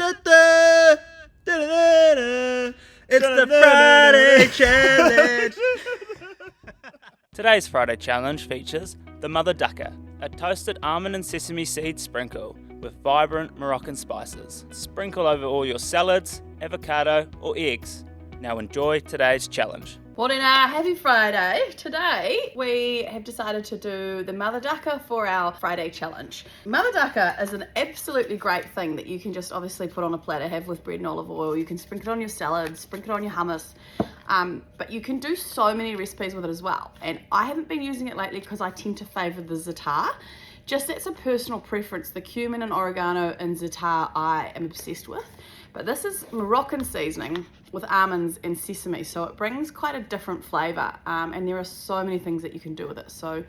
It's the Friday Challenge! Today's Friday Challenge features the Mother Dukkah, a toasted almond and sesame seed sprinkle with vibrant Moroccan spices. Sprinkle over all your salads, avocado or eggs. Now enjoy today's challenge. Morena, happy Friday. Today we have decided to do the Mother Dukkah for our Friday challenge. Mother Dukkah is an absolutely great thing that you can just obviously put on a platter, have with bread and olive oil. You can sprinkle it on your salads, sprinkle it on your hummus. But you can do so many recipes with it as well. And I haven't been using it lately because I tend to favour the za'atar. Just that's a personal preference. The cumin and oregano and za'atar I am obsessed with. But this is Moroccan seasoning with almonds and sesame, so it brings quite a different flavour, and there are so many things that you can do with it. So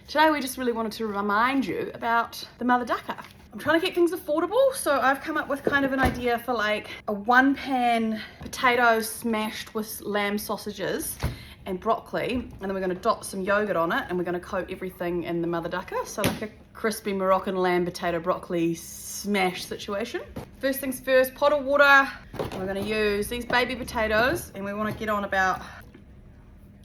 today we just really wanted to remind you about the Mother Dukkah. I'm trying to keep things affordable, so I've come up with kind of an idea for like a one pan potatoes smashed with lamb sausages and broccoli, and then we're going to dot some yogurt on it, and we're going to coat everything in the Mother Dukkah, so like a crispy Moroccan lamb potato broccoli smash situation. First things first, pot of water. We're going to use these baby potatoes, and we want to get on about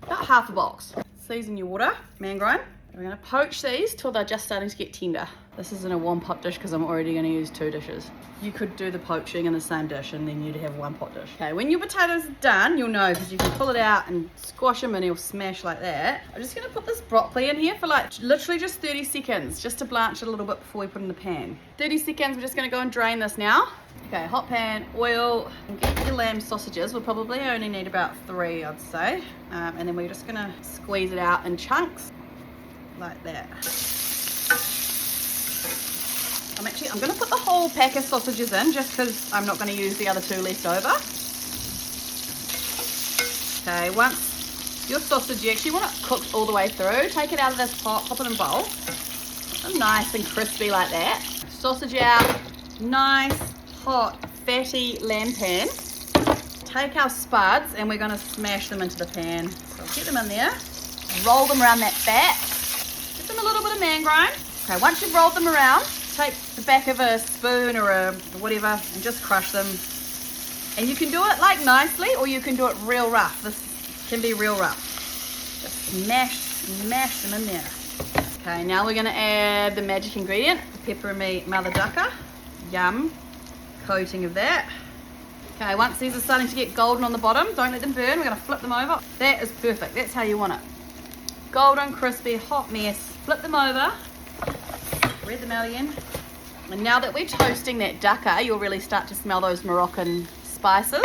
half a box. Season your water, man grind. We're going to poach these till they're just starting to get tender. This isn't a one pot dish because I'm already going to use two dishes. You could do the poaching in the same dish and then you'd have one pot dish. Okay, when your potatoes are done, you'll know because you can pull it out and squash them and it'll smash like that. I'm just going to put this broccoli in here for like literally just 30 seconds just to blanch it a little bit before we put it in the pan. 30 seconds, we're just going to go and drain this now. Okay, hot pan, oil, and get your lamb sausages. We'll probably only need about 3, I'd say. And then we're just going to squeeze it out in chunks like that. I'm going to put the whole pack of sausages in just because I'm not going to use the other 2 left over. Okay, once your sausage, you actually want it cooked all the way through, take it out of this pot, pop it in a bowl. Nice and crispy like that. Sausage out, nice, hot, fatty lamb pan. Take our spuds and we're going to smash them into the pan. So get them in there, roll them around that fat, give them a little bit of man grind. Okay, once you've rolled them around, take the back of a spoon or a whatever and just crush them. And you can do it like nicely or you can do it real rough. This can be real rough. Just smash them in there. Okay, now we're going to add the magic ingredient, the pepper and meat Mother Dukkah. Yum. Coating of that. Okay, once these are starting to get golden on the bottom, don't let them burn. We're going to flip them over. That is perfect. That's how you want it. Golden, crispy, hot mess. Flip them over. Spread them out again. And now that we're toasting that dukkah, you'll really start to smell those Moroccan spices.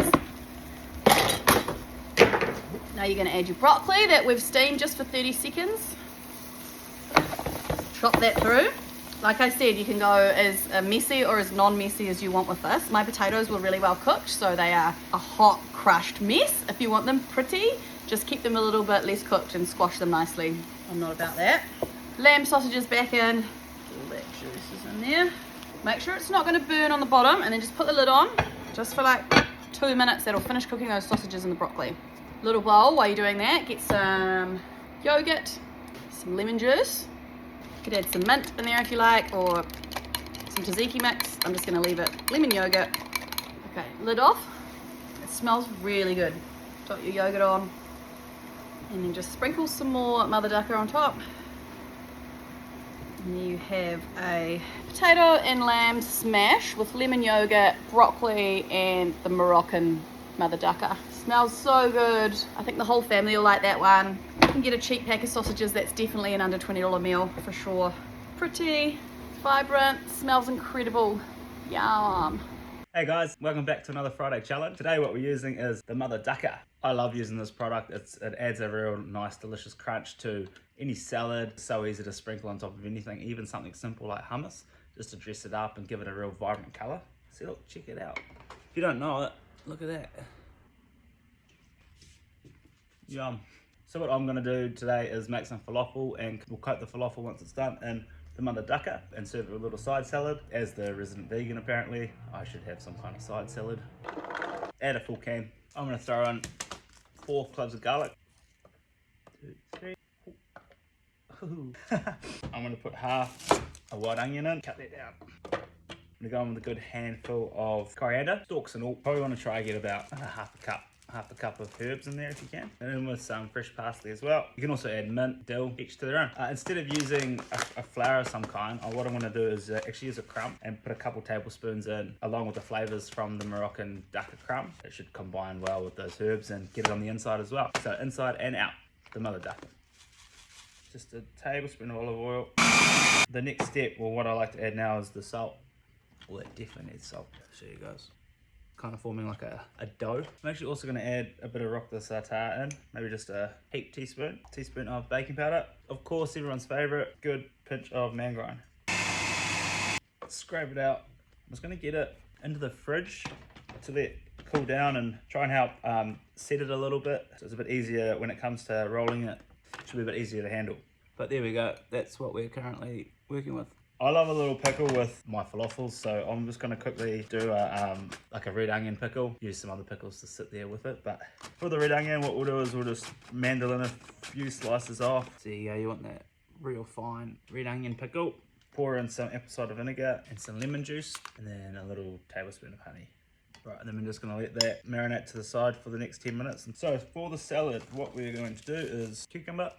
Now you're going to add your broccoli that we've steamed just for 30 seconds. Chop that through. Like I said, you can go as messy or as non-messy as you want with this. My potatoes were really well cooked, so they are a hot, crushed mess. If you want them pretty, just keep them a little bit less cooked and squash them nicely. I'm not about that. Lamb sausages back in. All that juice is in there. Make sure it's not going to burn on the bottom, and then just put the lid on just for like 2 minutes. That'll finish cooking those sausages and the broccoli. Little bowl while you're doing that, get some yogurt, some lemon juice. You could add some mint in there if you like, or some tzatziki mix. I'm just going to leave it lemon yogurt. Okay, lid off. It smells really good. Put your yogurt on, and then just sprinkle some more Mother Dukkah on top. You have a potato and lamb smash with lemon yogurt, broccoli, and the Moroccan Mother Dukkah. Smells so good. I think the whole family will like that one. You can get a cheap pack of sausages. That's definitely an under $20 meal for sure. Pretty, vibrant, smells incredible. Yum. Hey guys, welcome back to another Friday challenge. Today what we're using is the Mother Dukkah. I love using this product. It adds a real nice delicious crunch to any salad. So easy to sprinkle on top of anything, even something simple like hummus, just to dress it up and give it a real vibrant colour. See, look, check it out. If you don't know it, look at that. Yum. So what I'm going to do today is make some falafel, and we'll coat the falafel once it's done in the Mother Dukkah and serve it with a little side salad. As the resident vegan apparently, I should have some kind of side salad. Add a full can. I'm going to throw in 4 cloves of garlic. 2, 3. I'm going to put half a white onion in, cut that down. I'm going to go in with a good handful of coriander, stalks and all. Probably want to try and get about half a cup of herbs in there if you can. And then with some fresh parsley as well. You can also add mint, dill, each to their own. Instead of using a flour of some kind, what I'm going to do is actually use a crumb and put a couple tablespoons in, along with the flavors from the Moroccan Dukkah crumb. It should combine well with those herbs and get it on the inside as well. So inside and out, the Mother Dukkah. Just a tablespoon of olive oil. The next step, well, what I like to add now is the salt. Well, it definitely needs salt. So here it goes. Kind of forming like a dough. I'm actually also going to add a bit of rock the Saute in, maybe just a teaspoon of baking powder. Of course, everyone's favorite, good pinch of man grind. Scrape it out. I'm just going to get it into the fridge to let it cool down and try and help set it a little bit. So it's a bit easier when it comes to rolling it. It should be a bit easier to handle. But there we go. That's what we're currently working with. I love a little pickle with my falafels, so I'm just going to quickly do like a red onion pickle. Use some other pickles to sit there with it, but for the red onion, what we'll do is we'll just mandolin a few slices off. So you go, you want that real fine red onion pickle. Pour in some apple cider vinegar and some lemon juice, and then a little tablespoon of honey. Right, and then we're just going to let that marinate to the side for the next 10 minutes. And so for the salad, what we're going to do is cucumber.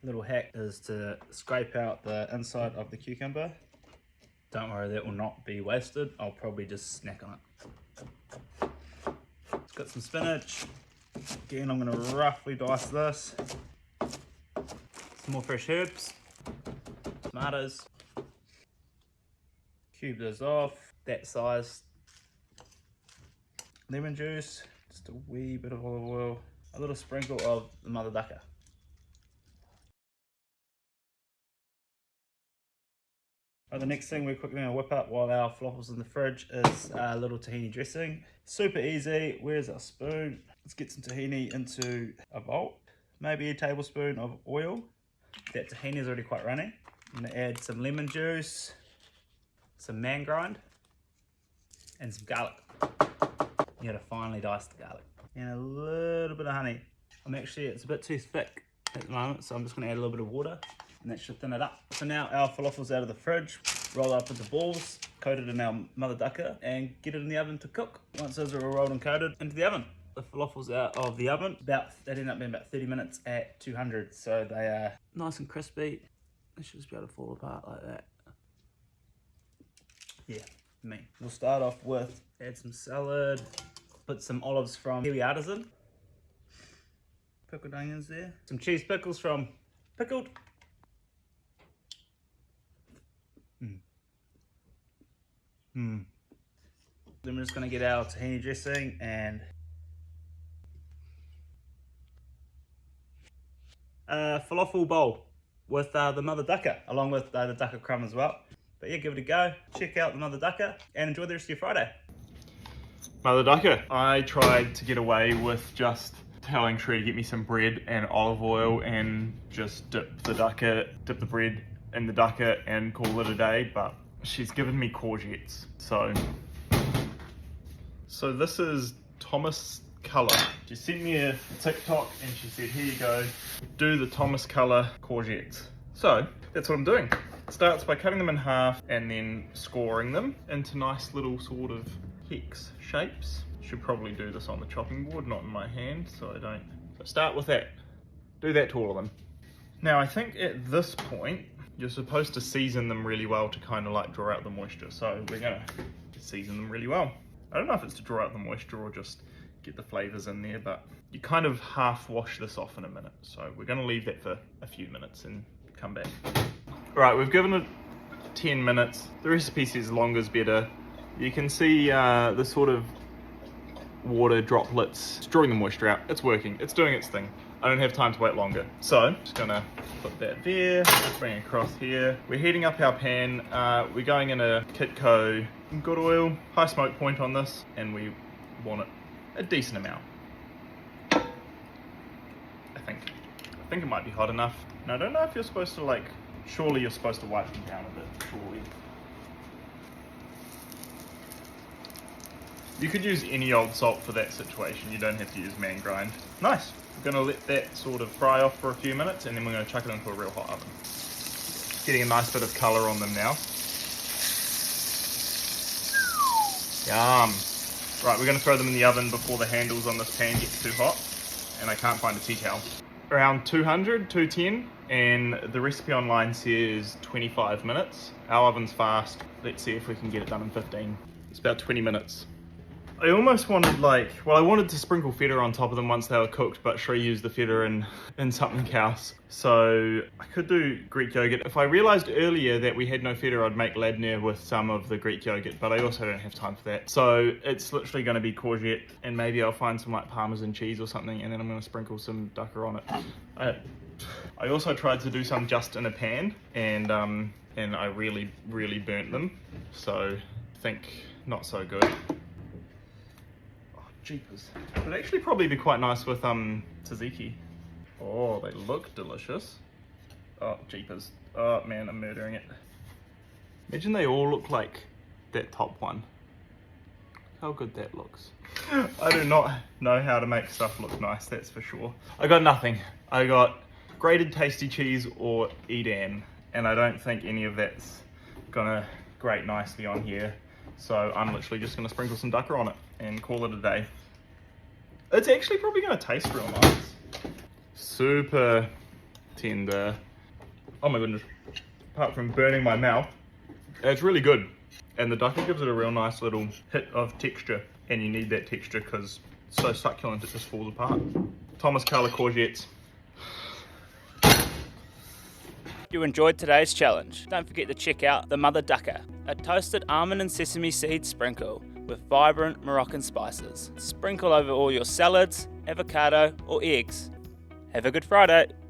Little hack is to scrape out the inside of the cucumber. Don't worry, that will not be wasted. I'll probably just snack on it. It's got some spinach. Again, I'm going to roughly dice this. Some more fresh herbs. Tomatoes. Cube those off, that size. Lemon juice, just a wee bit of olive oil, a little sprinkle of the Mother Dukkah. Right, the next thing we're quickly going to whip up while our falafels in the fridge is a little tahini dressing. Super easy. Where's our spoon? Let's get some tahini into a bowl. Maybe a tablespoon of oil. That tahini is already quite runny. I'm going to add some lemon juice, some man grind, and some garlic. You gotta finely dice the garlic. And a little bit of honey. It's a bit too thick at the moment, so I'm just gonna add a little bit of water, and that should thin it up. So now our falafels out of the fridge, roll up into balls, coat it in our Mother Dukkah, and get it in the oven to cook. Once those are all rolled and coated, into the oven. The falafels out of the oven, they end up being about 30 minutes at 200, so they are nice and crispy. They should just be able to fall apart like that. Yeah, me. We'll start off with, add some salad, put some olives from Cherie Artisan, pickled onions there, some cheese pickles from Pickled, Then we're just going to get our tahini dressing and a falafel bowl with the Mother Dukkah, along with the Dukkah crumb as well. But yeah, give it a go, check out the Mother Dukkah, and enjoy the rest of your Friday. Mother Dukkah. I tried to get away with just telling Cherie to get me some bread and olive oil and just dip the bread in the Dukkah and call it a day, but she's given me courgettes. So this is Thomas Colour. She sent me a TikTok and she said, here you go, do the Thomas Colour courgettes. So that's what I'm doing. It starts by cutting them in half and then scoring them into nice little sort of hex shapes. Should probably do this on the chopping board, not in my hand, so I don't. So start with that. Do that to all of them. Now I think at this point, you're supposed to season them really well to kind of like draw out the moisture. So we're gonna season them really well. I don't know if it's to draw out the moisture or just get the flavors in there, but you kind of half wash this off in a minute. So we're gonna leave that for a few minutes and come back. Right, we've given it 10 minutes. The recipe says longer's better. You can see the sort of water droplets. It's drawing the moisture out. It's working. It's doing its thing. I don't have time to wait longer. So, just gonna put that there. Let's bring it across here. We're heating up our pan. We're going in a Kitco good oil, high smoke point on this, and we want it a decent amount. I think it might be hot enough. Now, I don't know if you're supposed to surely you're supposed to wipe them down a bit, surely. You could use any old salt for that situation. You don't have to use man grind. Nice. We're gonna let that sort of fry off for a few minutes and then we're gonna chuck it into a real hot oven. Getting a nice bit of color on them now. Yum. Right, we're going to throw them in the oven before the handles on this pan get too hot, and I can't find a tea towel. Around 200, 210, and the recipe online says 25 minutes. Our oven's fast. Let's see if we can get it done in 15. It's about 20 minutes. I almost wanted I wanted to sprinkle feta on top of them once they were cooked, but Cherie used the feta in something else. So I could do Greek yogurt. If I realized earlier that we had no feta, I'd make ladner with some of the Greek yogurt, but I also don't have time for that. So it's literally going to be courgette, and maybe I'll find some like Parmesan cheese or something, and then I'm going to sprinkle some dukkah on it. I also tried to do some just in a pan, and I really burnt them. So I think not so good. Jeepers. It'd actually probably be quite nice with tzatziki. Oh, they look delicious. Oh, jeepers. Oh man, I'm murdering it. Imagine they all look like that top one. How good that looks. I do not know how to make stuff look nice, that's for sure. I got nothing. I got grated tasty cheese or Edam, and I don't think any of that's gonna grate nicely on here. So I'm literally just gonna sprinkle some dukkah on it and call it a day. It's actually probably gonna taste real nice. Super tender. Oh my goodness. Apart from burning my mouth, it's really good. And the dukkah gives it a real nice little hit of texture. And you need that texture because it's so succulent it just falls apart. Thomas colour courgettes. If you enjoyed today's challenge, don't forget to check out the Mother Dukkah, a toasted almond and sesame seed sprinkle with vibrant Moroccan spices. Sprinkle over all your salads, avocado or eggs. Have a good Friday.